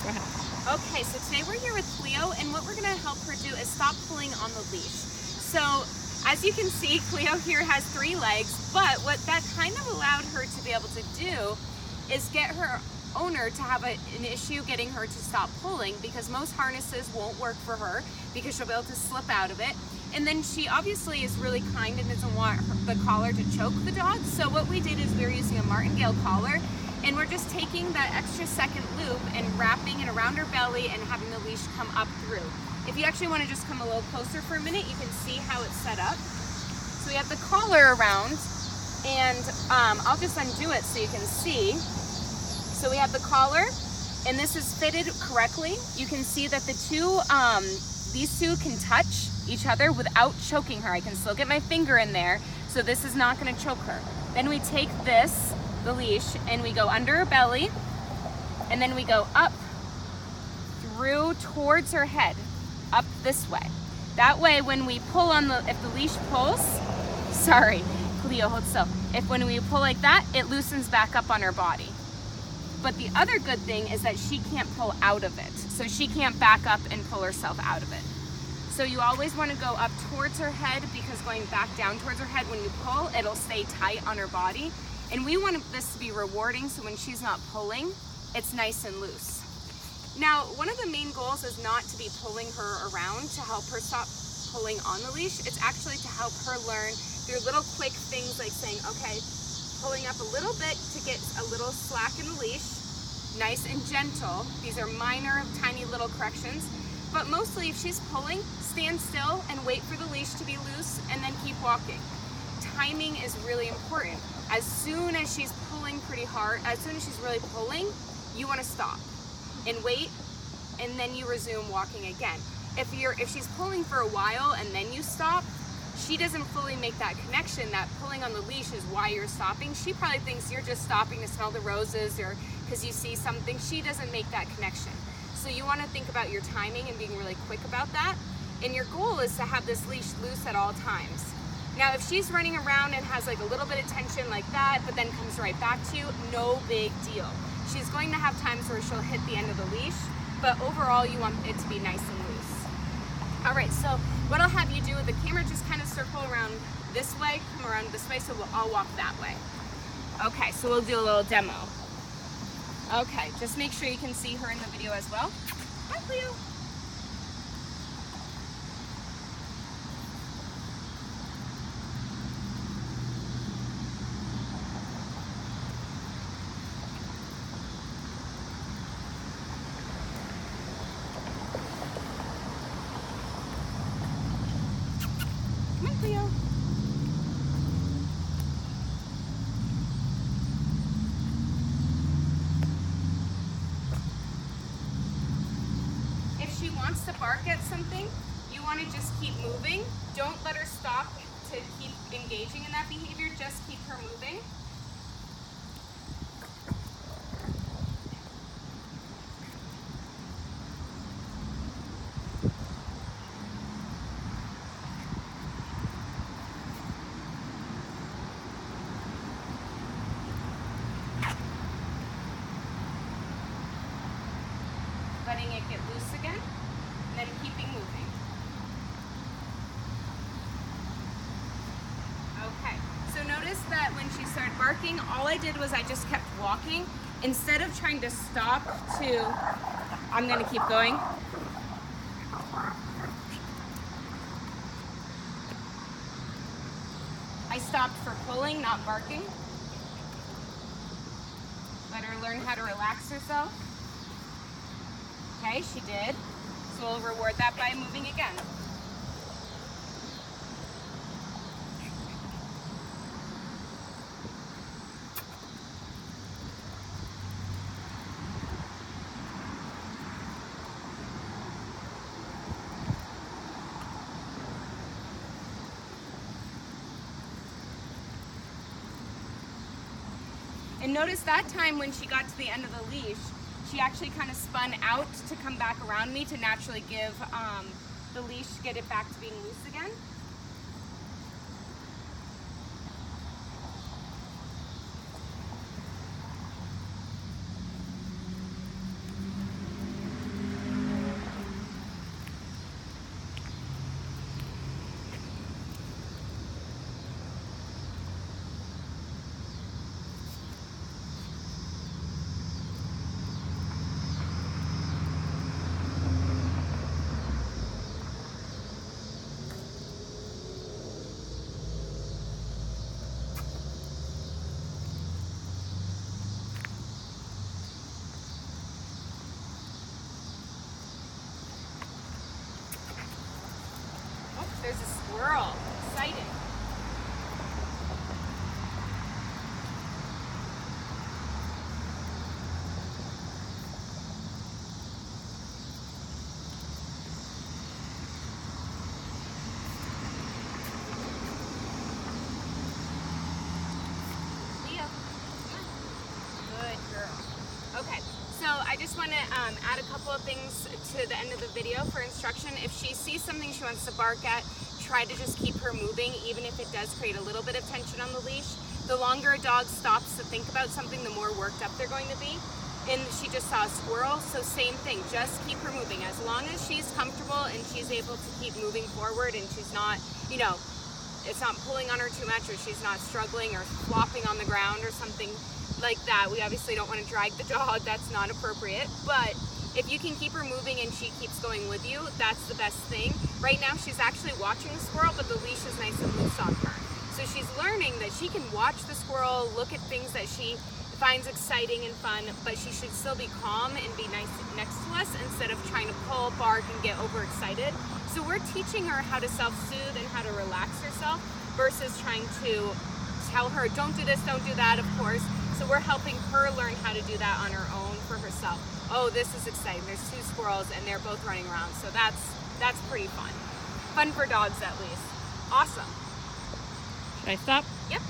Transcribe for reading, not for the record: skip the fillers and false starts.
Go ahead. Okay, so today we're here with Clio, and what we're gonna help her do is stop pulling on the leash. So, as you can see, Clio here has 3 legs, but what that kind of allowed her to be able to do is get her owner to have an issue getting her to stop pulling, because most harnesses won't work for her because she'll be able to slip out of it. And then she obviously is really kind and doesn't want the collar to choke the dog. So what we did is we were using a martingale collar, and we're just taking that extra second loop and wrapping it around her belly and having the leash come up through. If you actually want to just come a little closer for a minute, you can see how it's set up. So we have the collar around, and I'll just undo it so you can see. So we have the collar, and this is fitted correctly. You can see that the two, these two can touch each other without choking her. I can still get my finger in there, so this is not gonna choke her. Then we take this, the leash, and we go under her belly, and then we go up through towards her head, up this way. That way when we pull on the, if the leash pulls, sorry, Clio, hold still. If when we pull like that, it loosens back up on her body. But the other good thing is that she can't pull out of it. So she can't back up and pull herself out of it. So you always want to go up towards her head, because going back down towards her head, when you pull, it'll stay tight on her body. And we want this to be rewarding, so when she's not pulling, it's nice and loose. Now, one of the main goals is not to be pulling her around to help her stop pulling on the leash. It's actually to help her learn through little quick things like saying, okay, pulling up a little bit to get a little slack in the leash, nice and gentle. These are minor, tiny little corrections, but mostly if she's pulling, stand still and wait for the leash to be loose and then keep walking. Timing is really important. As soon as she's pulling pretty hard, as soon as she's really pulling, you want to stop and wait, and then you resume walking again. If she's pulling for a while and then you stop, she doesn't fully make that connection that pulling on the leash is why you're stopping. She probably thinks you're just stopping to smell the roses or because you see something. She doesn't make that connection. So you want to think about your timing and being really quick about that. And your goal is to have this leash loose at all times. Now, if she's running around and has like a little bit of tension like that, but then comes right back to you, no big deal. She's going to have times where she'll hit the end of the leash, but overall you want it to be nice and loose. All right, so what I'll have you do with the camera, just kind of circle around this way, come around this way, so I'll walk that way. Okay, so we'll do a little demo. Okay, just make sure you can see her in the video as well. Hi, Clio. Come on, Clio. If she wants to bark at something, you want to just keep moving. Don't let her stop to keep engaging in that behavior. Just keep her moving. Letting it get loose again, and then keeping moving. Okay, so notice that when she started barking, all I did was I just kept walking. Instead of trying to stop to, I'm gonna keep going. I stopped for pulling, not barking. Let her learn how to relax herself. Okay, she did. So we'll reward that by moving again. And notice that time when she got to the end of the leash, she actually kind of spun out to come back around me to naturally give the leash, get it back to being loose again. there's a squirrel. Exciting. Good girl. Okay, so I just want to add a couple of things to the end of the video for instruction. If she sees something she wants to bark at, try to just keep her moving, even if it does create a little bit of tension on the leash. The longer a dog stops to think about something, the more worked up they're going to be. And she just saw a squirrel, so same thing, just keep her moving. As long as she's comfortable and she's able to keep moving forward and she's not, you know, it's not pulling on her too much, or she's not struggling or flopping on the ground or something like that. We obviously don't want to drag the dog, that's not appropriate, but if you can keep her moving and she keeps going with you, that's the best thing. Right now she's actually watching the squirrel, but the leash is nice and loose on her. So she's learning that she can watch the squirrel, look at things that she finds exciting and fun, but she should still be calm and be nice next to us instead of trying to pull, bark, and get overexcited. So we're teaching her how to self-soothe and how to relax herself versus trying to tell her, don't do this, don't do that, of course. So we're helping her learn how to do that on her own for herself. Oh, this is exciting. There's two squirrels and they're both running around. So that's pretty fun. Fun for dogs at least. Awesome. Should I stop? Yep.